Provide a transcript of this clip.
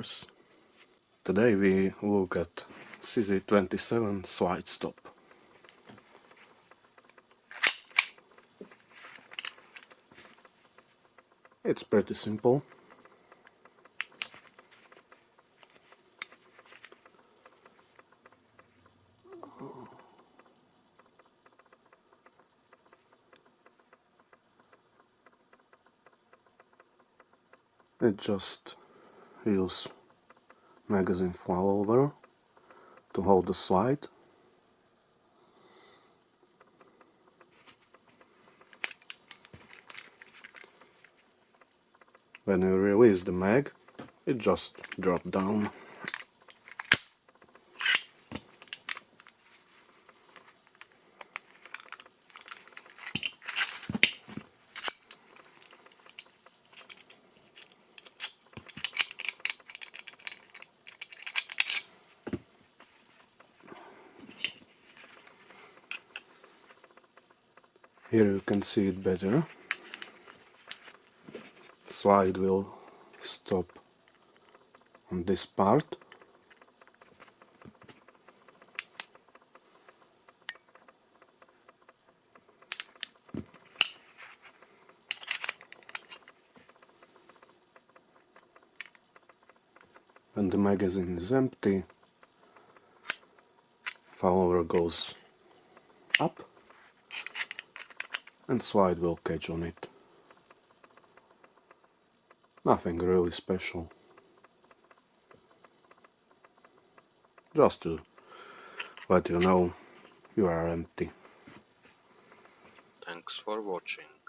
viewers. Today we look at CZ27 slide stop. It's pretty simple. It just uses magazine flyover to hold the slide. When you release the mag, it just drops down. Here you can see it better. Slide will stop on this part. When the magazine is empty, flyover goes up and slide will catch on it. Nothing really special. Just to let you know you are empty. Thanks for watching.